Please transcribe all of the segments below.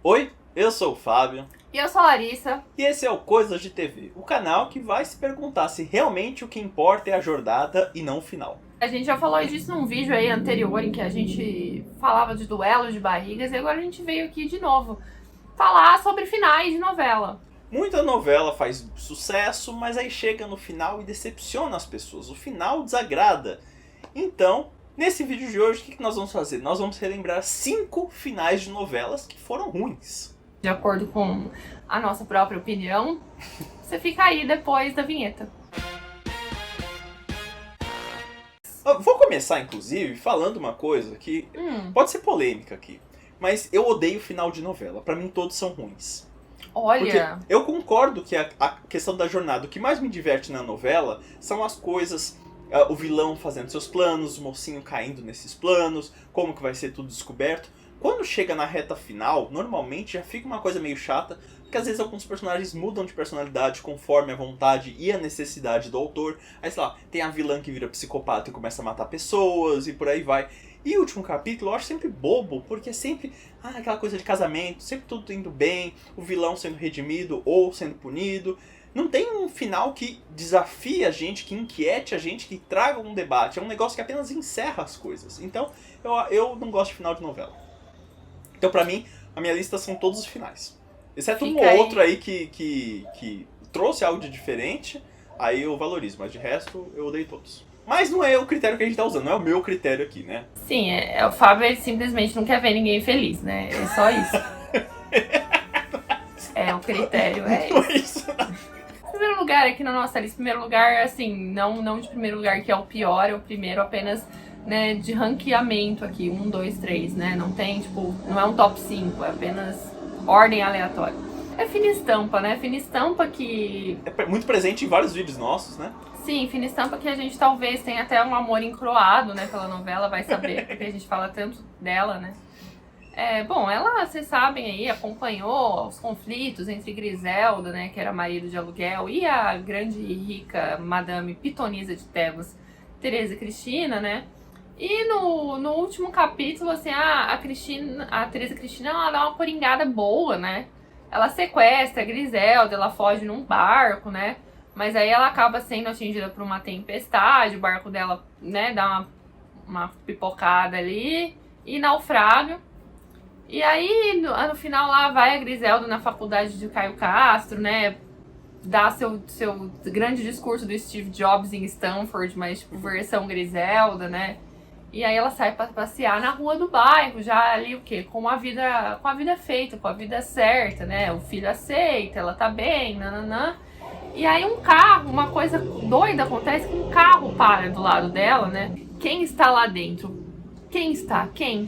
Oi, eu sou o Fábio. E eu sou a Larissa. E esse é o Coisas de TV, o canal que vai se perguntar se realmente o que importa é a jornada e não o final. A gente já falou disso num vídeo aí anterior em que a gente falava de duelos de barrigas e agora a gente veio aqui de novo falar sobre finais de novela. Muita novela faz sucesso, mas aí chega no final e decepciona as pessoas. O final desagrada. Então, nesse vídeo de hoje, o que nós vamos fazer? Nós vamos relembrar 5 finais de novelas que foram ruins. De acordo com a nossa própria opinião, você fica aí depois da vinheta. Eu vou começar, inclusive, falando uma coisa que pode ser polêmica aqui. Mas eu odeio final de novela. Pra mim, todos são ruins. Olha... Porque eu concordo que a questão da jornada, o que mais me diverte na novela são as coisas, o vilão fazendo seus planos, o mocinho caindo nesses planos, como que vai ser tudo descoberto. Quando chega na reta final, normalmente já fica uma coisa meio chata, porque às vezes alguns personagens mudam de personalidade conforme a vontade e a necessidade do autor. Aí, sei lá, tem a vilã que vira psicopata e começa a matar pessoas e por aí vai. E o último capítulo eu acho sempre bobo, porque é sempre aquela coisa de casamento, sempre tudo indo bem, o vilão sendo redimido ou sendo punido. Não tem um final que desafie a gente, que inquiete a gente, que traga um debate. É um negócio que apenas encerra as coisas. Então eu não gosto de final de novela. Então pra mim, a minha lista são todos os finais. Exceto um ou outro aí que trouxe algo de diferente, aí eu valorizo, mas de resto eu odeio todos. Mas não é o critério que a gente tá usando, não é o meu critério aqui, né? Sim, o Fábio ele simplesmente não quer ver ninguém feliz, né? É só isso. O critério é isso. Primeiro lugar aqui na nossa lista, primeiro lugar, assim, não de primeiro lugar que é o pior, é o primeiro apenas, né, de ranqueamento aqui, 1, 2, 3, né? Não tem, tipo, não é um top 5, é apenas ordem aleatória. É Fina Estampa, né? Fina Estampa que... é muito presente em vários vídeos nossos, né? Sim, Fina Estampa que a gente talvez tenha até um amor encroado, né, pela novela, vai saber, porque a gente fala tanto dela, né? Bom, ela, vocês sabem aí, acompanhou os conflitos entre Griselda, né, que era marido de aluguel, e a grande e rica Madame Pitonisa de Tebas, Tereza Cristina, né? E no último capítulo, assim, a Tereza Cristina, ela dá uma coringada boa, né? Ela sequestra a Griselda, ela foge num barco, né? Mas aí ela acaba sendo atingida por uma tempestade, o barco dela, né, dá uma pipocada ali e naufraga. E aí, no final lá, vai a Griselda na faculdade de Caio Castro, né, dá seu grande discurso do Steve Jobs em Stanford, mas tipo, versão Griselda, né. E aí ela sai pra passear na rua do bairro, já ali o quê? Com a vida feita, com a vida certa, né, o filho aceita, ela tá bem, nananã. E aí um carro, uma coisa doida acontece, que um carro para do lado dela, né? Quem está lá dentro? Quem está? Quem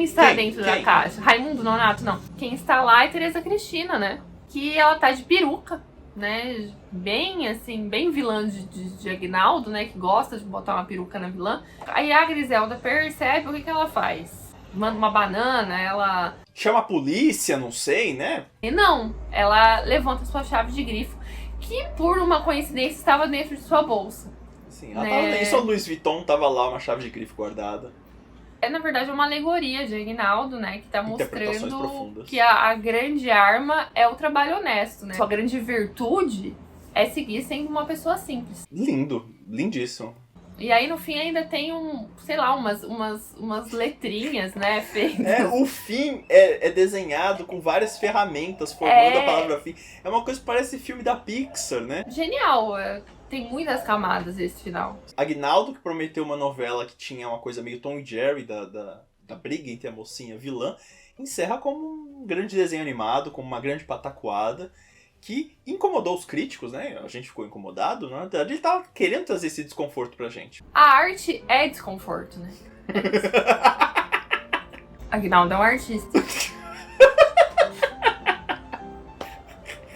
está dentro da caixa? Raimundo Nonato? Não. Quem está lá é Tereza Cristina, né? Que ela tá de peruca, né? Bem, assim, bem vilã de Aguinaldo, né? Que gosta de botar uma peruca na vilã. Aí a Griselda percebe, o que ela faz? Manda uma banana, ela... chama a polícia, não sei, né? E não, ela levanta sua chave de grifo, que por uma coincidência estava dentro de sua bolsa. Sim, ela tava nem só Louis Vuitton, tava lá uma chave de grifo guardada. Na verdade, é uma alegoria de Aguinaldo, né? Que tá mostrando profundas. que a grande arma é o trabalho honesto, né? Sua grande virtude é seguir sendo uma pessoa simples. Lindo, lindíssimo. E aí, no fim, ainda tem umas letrinhas, né, feitas. O fim é desenhado com várias ferramentas formando a palavra fim. É uma coisa que parece filme da Pixar, né? Genial, tem muitas camadas esse final. Aguinaldo, que prometeu uma novela que tinha uma coisa meio Tom e Jerry, da briga entre a mocinha e a vilã, encerra como um grande desenho animado, como uma grande pataquada, que incomodou os críticos, né? A gente ficou incomodado, na verdade ele tava querendo trazer esse desconforto pra gente. A arte é desconforto, né? Aguinaldo é um artista.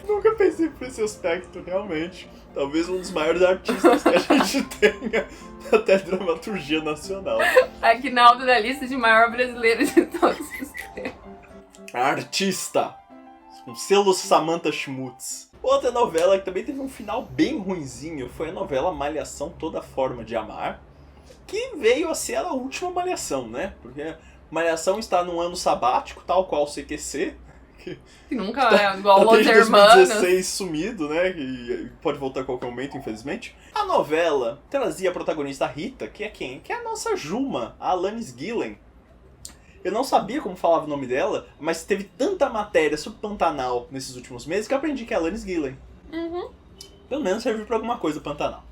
Nunca pensei por esse aspecto, realmente. Talvez um dos maiores artistas que a gente tenha até dramaturgia nacional. Aguinaldo da lista de maior brasileiro de todos os tempos. Artista! Um selo Samantha Schmutz. Outra novela que também teve um final bem ruinzinho foi a novela Malhação Toda Forma de Amar, que veio a ser a última Malhação, né? Porque Malhação está num ano sabático, tal qual o CQC, Que nunca é igual Tá Los desde Hermanos. 2016 sumido, né? E pode voltar a qualquer momento, infelizmente. A novela trazia a protagonista Rita, que é quem? Que é a nossa Juma, a Alanis Gillen. Eu não sabia como falava o nome dela, mas teve tanta matéria sobre Pantanal nesses últimos meses que eu aprendi que é Alanis Gillen. Uhum. Pelo menos serviu pra alguma coisa o Pantanal.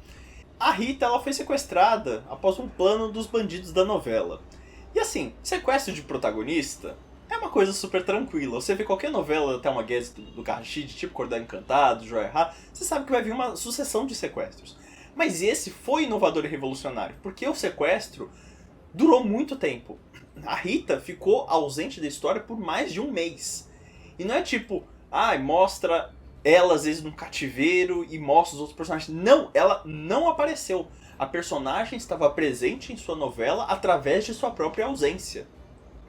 A Rita, ela foi sequestrada após um plano dos bandidos da novela. E assim, sequestro de protagonista é uma coisa super tranquila. Você vê qualquer novela, até uma Guedes do Carrachide, tipo Cordel Encantado, Joia Rá, você sabe que vai vir uma sucessão de sequestros. Mas esse foi inovador e revolucionário, porque o sequestro durou muito tempo. A Rita ficou ausente da história por mais de um mês. E não é tipo, mostra ela às vezes num cativeiro e mostra os outros personagens. Não, ela não apareceu. A personagem estava presente em sua novela através de sua própria ausência.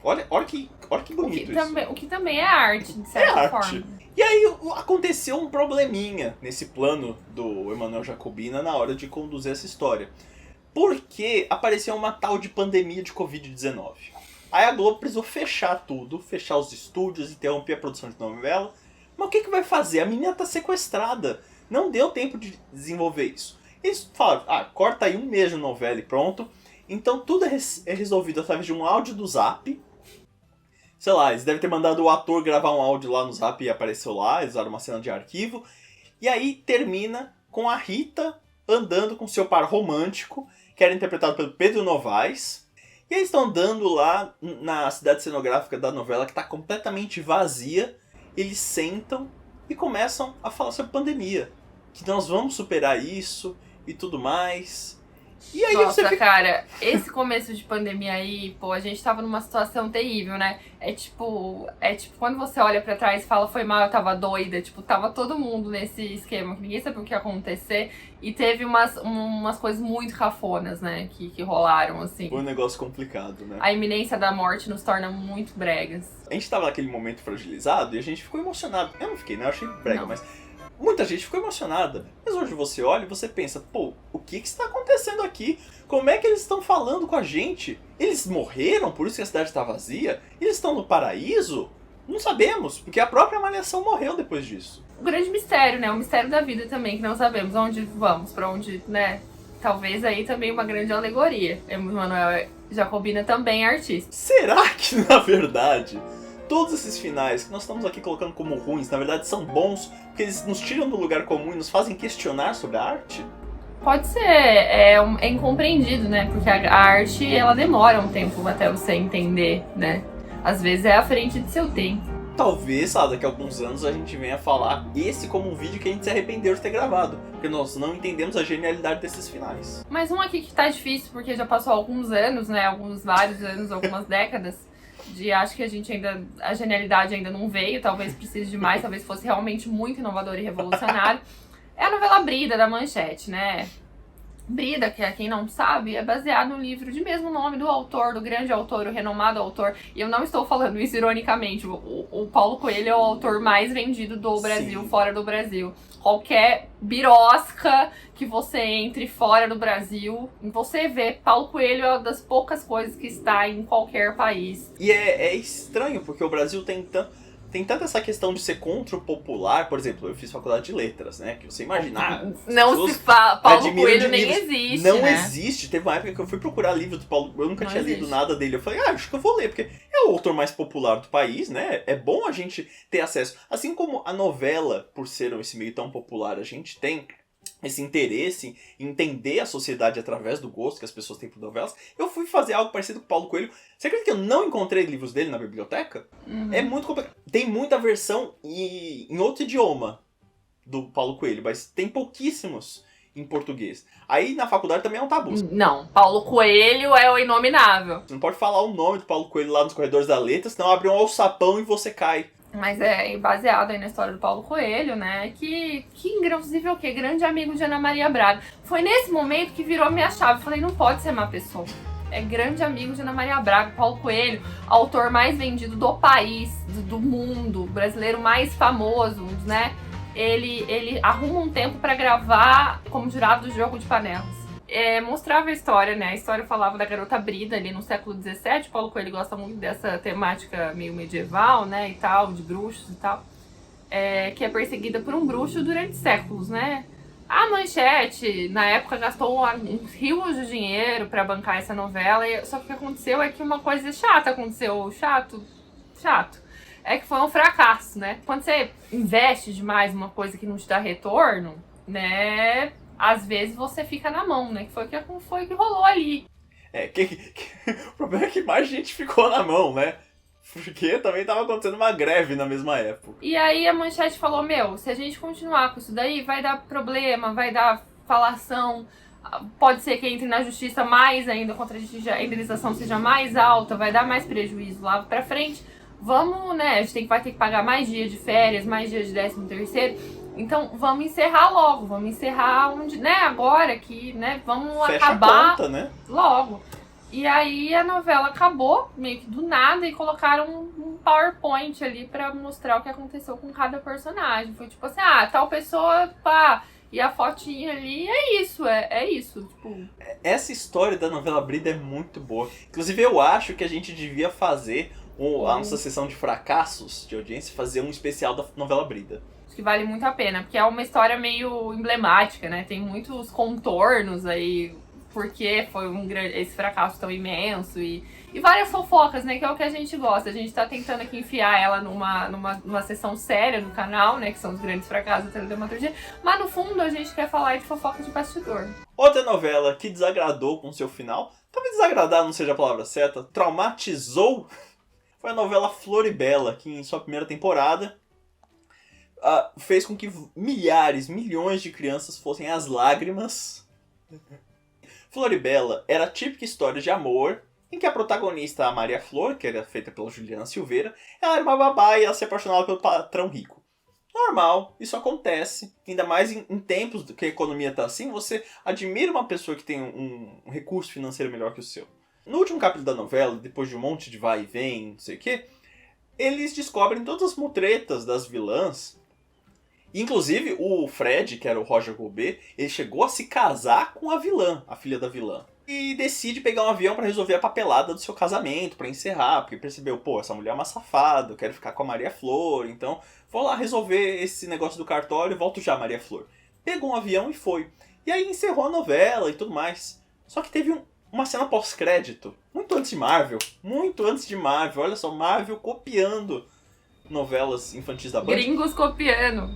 Olha que bonito isso. O que também é arte, de certa forma. E aí aconteceu um probleminha nesse plano do Emanuel Jacobina na hora de conduzir essa história. Porque apareceu uma tal de pandemia de Covid-19. Aí a Globo precisou fechar tudo, fechar os estúdios, interromper a produção de novela. Mas o que vai fazer? A menina tá sequestrada. Não deu tempo de desenvolver isso. Eles falaram, corta aí um mês de novela e pronto. Então tudo é resolvido através de um áudio do Zap. Sei lá, eles devem ter mandado o ator gravar um áudio lá no Zap e apareceu lá. Eles usaram uma cena de arquivo. E aí termina com a Rita andando com seu par romântico, que era interpretado pelo Pedro Novaes. E eles estão andando lá na cidade cenográfica da novela, que está completamente vazia. Eles sentam e começam a falar sobre pandemia. Que nós vamos superar isso e tudo mais. E aí Nossa, você fica... cara, esse começo de pandemia aí, pô, a gente tava numa situação terrível, né? É tipo quando você olha pra trás e fala, foi mal, eu tava doida. Tipo, tava todo mundo nesse esquema, que ninguém sabia o que ia acontecer. E teve umas coisas muito cafonas, né, que rolaram, assim. Foi um negócio complicado, né? A iminência da morte nos torna muito bregas. A gente tava naquele momento fragilizado e a gente ficou emocionado. Eu não fiquei, né? Eu achei brega, Não. mas... Muita gente ficou emocionada. Mas hoje você olha e você pensa, pô, o que está acontecendo aqui? Como é que eles estão falando com a gente? Eles morreram, por isso que a cidade está vazia? Eles estão no paraíso? Não sabemos, porque a própria Malhação morreu depois disso. O grande mistério, né? O mistério da vida também, que não sabemos onde vamos, pra onde, né? Talvez aí também uma grande alegoria. Emanuel Jacobina também é artista. Será que, na verdade, todos esses finais que nós estamos aqui colocando como ruins, na verdade são bons, porque eles nos tiram do lugar comum e nos fazem questionar sobre a arte? Pode ser, é incompreendido, né? Porque a arte, ela demora um tempo até você entender, né? Às vezes é à frente de seu tempo. Talvez, daqui a alguns anos a gente venha falar esse como um vídeo que a gente se arrependeu de ter gravado, porque nós não entendemos a genialidade desses finais. Mas um aqui que tá difícil, porque já passou alguns anos, né? Vários anos, algumas décadas. Acho que a genialidade ainda não veio, talvez precise de mais, talvez fosse realmente muito inovador e revolucionário. É a novela Brida, da Manchete, né? Brida, que quem não sabe, é baseado no livro de mesmo nome do autor, do grande autor, o renomado autor. E eu não estou falando isso ironicamente. O Paulo Coelho é o autor mais vendido do Brasil, Sim. Fora do Brasil. Qualquer birosca que você entre fora do Brasil, você vê Paulo Coelho é uma das poucas coisas que está em qualquer país. E é estranho, porque o Brasil tem tanto essa questão de ser contra o popular. Por exemplo, eu fiz faculdade de letras, né? Que você imaginar. Não se fala, Paulo Coelho nem existe, Não né? existe. Teve uma época que eu fui procurar livro do Paulo. Eu nunca Não tinha existe. lido nada dele. Eu falei, acho que eu vou ler, porque é o autor mais popular do país, né? É bom a gente ter acesso. Assim como a novela, por ser esse meio tão popular, a gente tem esse interesse em entender a sociedade através do gosto que as pessoas têm por novelas. Eu fui fazer algo parecido com o Paulo Coelho. Você acredita que eu não encontrei livros dele na biblioteca? Uhum. É muito complicado. Tem muita versão em outro idioma do Paulo Coelho, mas tem pouquíssimos em português. Aí na faculdade também é um tabu. Você Não, Paulo Coelho é o inominável. não pode falar o nome do Paulo Coelho lá nos corredores da letra, senão abre um alçapão e você cai. Mas é baseado aí na história do Paulo Coelho, né? Que inclusive é o quê? Grande amigo de Ana Maria Braga. Foi nesse momento que virou minha chave. Falei, não pode ser má pessoa. É grande amigo de Ana Maria Braga. Paulo Coelho, autor mais vendido do país, do mundo, brasileiro mais famoso, né? Ele arruma um tempo pra gravar como jurado do Jogo de Panelas. mostrava a história, né? A história falava da garota Brida ali no século XVII. Paulo Coelho gosta muito dessa temática meio medieval, né? E tal, de bruxos e tal. Que é perseguida por um bruxo durante séculos, né? A Manchete, na época, gastou uns rios de dinheiro pra bancar essa novela. Só que o que aconteceu é que uma coisa chata aconteceu. Chato. É que foi um fracasso, né? Quando você investe demais numa coisa que não te dá retorno, né? Às vezes você fica na mão, né? Que foi o que rolou ali. O problema é que mais gente ficou na mão, né? Porque também tava acontecendo uma greve na mesma época. E aí a Manchete falou, se a gente continuar com isso daí, vai dar problema, vai dar falação, pode ser que entre na justiça mais ainda, contra a indenização seja mais alta, vai dar mais prejuízo lá pra frente. Vamos, né, a gente vai ter que pagar mais dia de férias, mais dia de 13º. Então, vamos encerrar logo, vamos encerrar onde, né, agora que, né, vamos Fecha acabar a conta, né? Logo. E aí a novela acabou, meio que do nada, e colocaram um PowerPoint ali pra mostrar o que aconteceu com cada personagem. Foi tipo assim, tal pessoa, pá, e a fotinha ali, é isso. Tipo... Essa história da novela Brida é muito boa. Inclusive, eu acho que a gente devia fazer a nossa sessão de fracassos de audiência, fazer um especial da novela Brida. Acho que vale muito a pena, porque é uma história meio emblemática, né? Tem muitos contornos aí, porque foi esse fracasso tão imenso e várias fofocas, né? Que é o que a gente gosta. A gente tá tentando aqui enfiar ela numa sessão séria no canal, né? Que são os grandes fracassos da teledramaturgia. Mas no fundo a gente quer falar de fofoca de bastidor. Outra novela que desagradou com seu final, talvez desagradar não seja a palavra certa, traumatizou, foi a novela Floribela, que em sua primeira temporada fez com que milhões de crianças fossem às lágrimas. Floribela era a típica história de amor em que a protagonista, a Maria Flor, que era feita pela Juliana Silveira, ela era uma babá e ela se apaixonava pelo patrão rico. Normal, isso acontece, ainda mais em tempos que a economia tá assim, você admira uma pessoa que tem um recurso financeiro melhor que o seu. No último capítulo da novela, depois de um monte de vai e vem, não sei o que, eles descobrem todas as mutretas das vilãs. Inclusive, o Fred, que era o Roger Gobet, ele chegou a se casar com a vilã, a filha da vilã. E decide pegar um avião pra resolver a papelada do seu casamento, pra encerrar, porque percebeu, essa mulher é uma safada, eu quero ficar com a Maria Flor, então vou lá resolver esse negócio do cartório e volto já, Maria Flor. Pegou um avião e foi. E aí encerrou a novela e tudo mais. Só que teve uma cena pós-crédito, muito antes de Marvel, olha só, Marvel copiando novelas infantis da Band. Gringos copiando.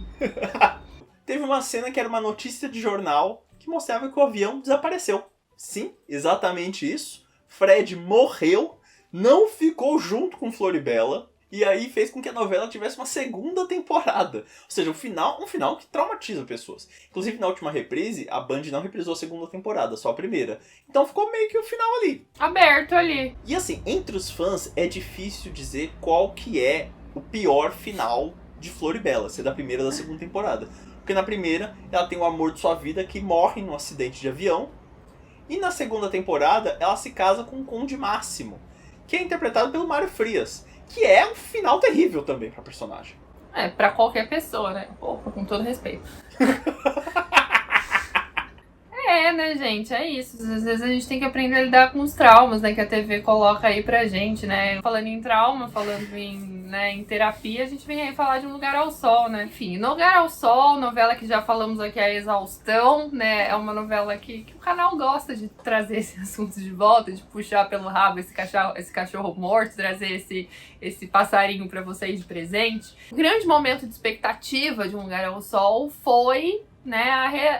Teve uma cena que era uma notícia de jornal que mostrava que o avião desapareceu. Sim, exatamente isso. Fred morreu, não ficou junto com Floribela, e aí fez com que a novela tivesse uma segunda temporada. Ou seja, um final que traumatiza pessoas. Inclusive, na última reprise, a Band não reprisou a segunda temporada, só a primeira. Então ficou meio que o final ali. Aberto ali. E assim, entre os fãs, é difícil dizer qual que é o pior final de Floribela, se é da primeira ou da segunda temporada. Porque na primeira, ela tem o amor de sua vida que morre num acidente de avião. E na segunda temporada, ela se casa com o Conde Máximo, que é interpretado pelo Mário Frias, que é um final terrível também pra personagem. Pra qualquer pessoa, né? Opa, com todo respeito. Né, gente? É isso. Às vezes a gente tem que aprender a lidar com os traumas, né? Que a TV coloca aí pra gente, né? Falando em trauma, falando em terapia, a gente vem aí falar de Um Lugar ao Sol, né? Enfim, Um Lugar ao Sol, novela que já falamos aqui, a exaustão, né? É uma novela que o canal gosta de trazer esse assunto de volta, de puxar pelo rabo esse cachorro morto, trazer esse passarinho pra vocês de presente. O grande momento de expectativa de Um Lugar ao Sol foi, né,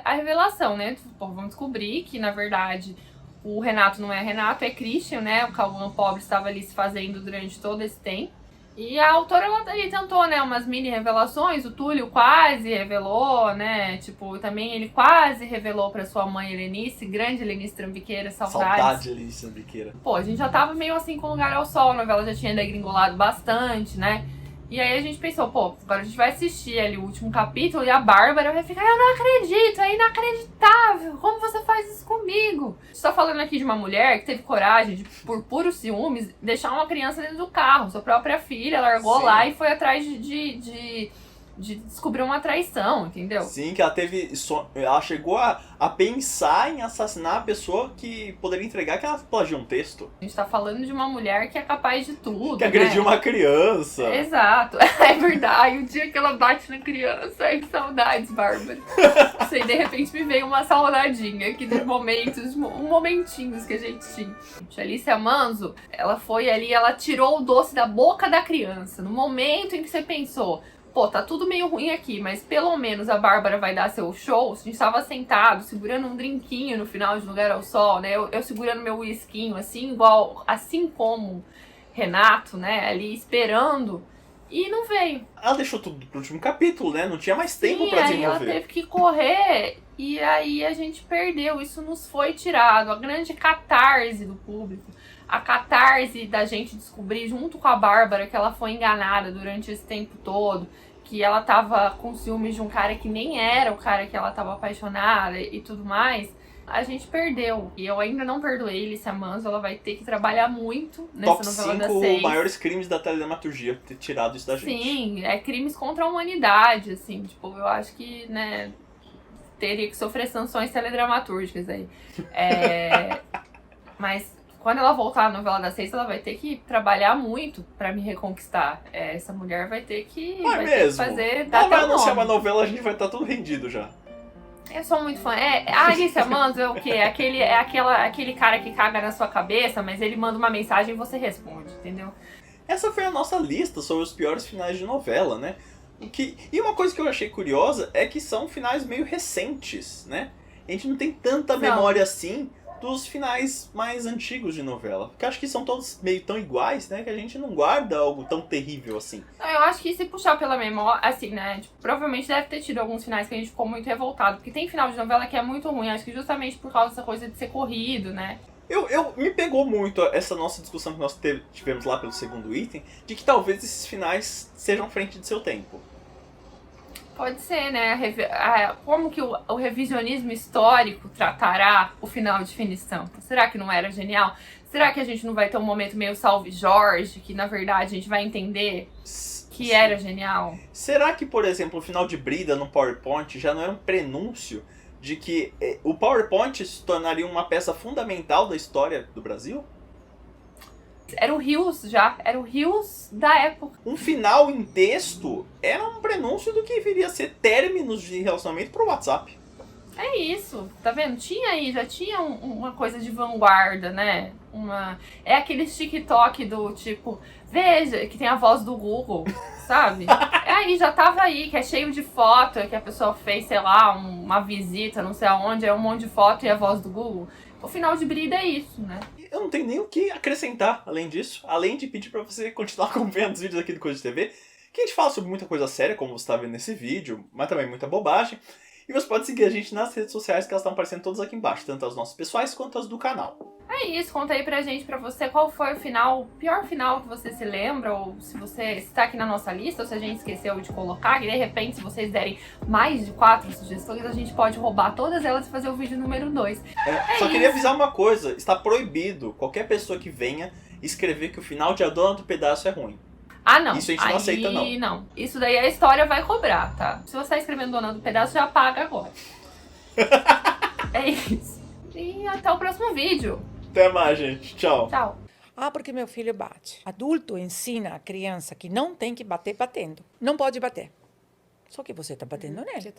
a revelação, né? Vamos descobrir que, na verdade, o Renato não é Renato, é Christian, né? O Cauã pobre estava ali se fazendo durante todo esse tempo. E a autora, ela tentou, né, umas mini revelações. O Túlio quase revelou, né? Tipo, também ele quase revelou pra sua mãe, Helenice, grande Helenice Trambiqueira, saudades. Saudade, Helenice Trambiqueira. A gente já tava meio assim com Um Lugar ao Sol, a novela já tinha degringolado bastante, né? E aí a gente pensou, agora a gente vai assistir ali o último capítulo e a Bárbara vai ficar, eu não acredito, é inacreditável, como você faz isso comigo? A gente tá falando aqui de uma mulher que teve coragem de, por puros ciúmes, deixar uma criança dentro do carro, sua própria filha, largou Sim. lá e foi atrás de de descobrir uma traição, entendeu? Sim, que ela teve. Ela chegou a pensar em assassinar a pessoa que poderia entregar que ela plagiou um texto. A gente tá falando de uma mulher que é capaz de tudo. Que agrediu uma criança. Exato, é verdade. O dia que ela bate na criança, ai que saudades, Bárbara. Isso aí, de repente me veio uma saudadinha aqui dos momentinhos que a gente tinha. Alicia Manzo, ela foi ali, ela tirou o doce da boca da criança. No momento em que você pensou, pô, tá tudo meio ruim aqui, mas pelo menos a Bárbara vai dar seu show. A gente tava sentado, segurando um drinquinho no final de Lugar ao Sol, né? Eu segurando meu whiskinho, assim como Renato, né? Ali esperando. E não veio. Ela deixou tudo pro último capítulo, né? Não tinha mais tempo pra aí desenvolver. ela teve que correr e aí a gente perdeu. Isso nos foi tirado. A grande catarse do público. A catarse da gente descobrir junto com a Bárbara que ela foi enganada durante esse tempo todo. Que ela tava com ciúmes de um cara que nem era o cara que ela tava apaixonada e tudo mais. A gente perdeu. E eu ainda não perdoei Alicia Manzo. Ela vai ter que trabalhar muito nessa novela das 6. Top 5 maiores crimes da teledramaturgia, ter tirado isso da gente. Sim, é crimes contra a humanidade, assim. Tipo, eu acho que, né, teria que sofrer sanções teledramatúrgicas aí. Mas quando ela voltar à novela das 6, ela vai ter que trabalhar muito pra me reconquistar. Essa mulher vai ter que, ter que fazer... Ela vai anunciar uma novela, a gente vai estar tudo rendido já. Eu sou muito fã. A Alicia Manzo é o quê? Aquele cara que caga na sua cabeça, mas ele manda uma mensagem e você responde, entendeu? Essa foi a nossa lista sobre os piores finais de novela, né? E uma coisa que eu achei curiosa é que são finais meio recentes, né? A gente não tem tanta memória assim dos finais mais antigos de novela. Porque acho que são todos meio tão iguais, né? Que a gente não guarda algo tão terrível assim. Eu acho que se puxar pela memória, assim, né? Tipo, provavelmente deve ter tido alguns finais que a gente ficou muito revoltado. Porque tem final de novela que é muito ruim. Acho que justamente por causa dessa coisa de ser corrido, né? Me pegou muito essa nossa discussão que nós tivemos lá pelo segundo item, de que talvez esses finais sejam frente de seu tempo. Pode ser, né? Como que o revisionismo histórico tratará o final de Finição? Será que não era genial? Será que a gente não vai ter um momento meio Salve Jorge, que na verdade a gente vai entender que era genial? Será que, por exemplo, o final de Brida no PowerPoint já não era um prenúncio de que o PowerPoint se tornaria uma peça fundamental da história do Brasil? Era o Rios já, era o Rios da época. Um final em texto era um prenúncio do que viria a ser términos de relacionamento pro WhatsApp. É isso, tá vendo? Já tinha uma coisa de vanguarda, né? É aquele TikTok do tipo, veja, que tem a voz do Google, sabe? Aí já tava aí, que é cheio de foto, que a pessoa fez, sei lá, uma visita, não sei aonde, é um monte de foto e a voz do Google. O final de Brida é isso, né? Eu não tenho nem o que acrescentar além disso, além de pedir pra você continuar acompanhando os vídeos aqui do Coisa de TV, que a gente fala sobre muita coisa séria, como você tá vendo nesse vídeo, mas também muita bobagem. E você pode seguir a gente nas redes sociais, que elas estão aparecendo todas aqui embaixo, tanto as nossas pessoais quanto as do canal. É isso, conta aí pra gente, pra você, qual foi o pior final que você se lembra, ou se você está aqui na nossa lista, ou se a gente esqueceu de colocar, e de repente, se vocês derem mais de 4 sugestões, a gente pode roubar todas elas e fazer o vídeo número 2. Só queria avisar uma coisa, está proibido qualquer pessoa que venha escrever que o final de A Dona do Pedaço é ruim. Ah, não. Isso a gente não aceita, não. Não. Isso daí a história vai cobrar, tá? Se você está escrevendo Dona do Pedaço, já paga agora. É isso. E até o próximo vídeo. Até mais, gente. Tchau. Tchau. Porque meu filho bate. Adulto ensina a criança que não tem que bater batendo. Não pode bater. Só que você está batendo nele.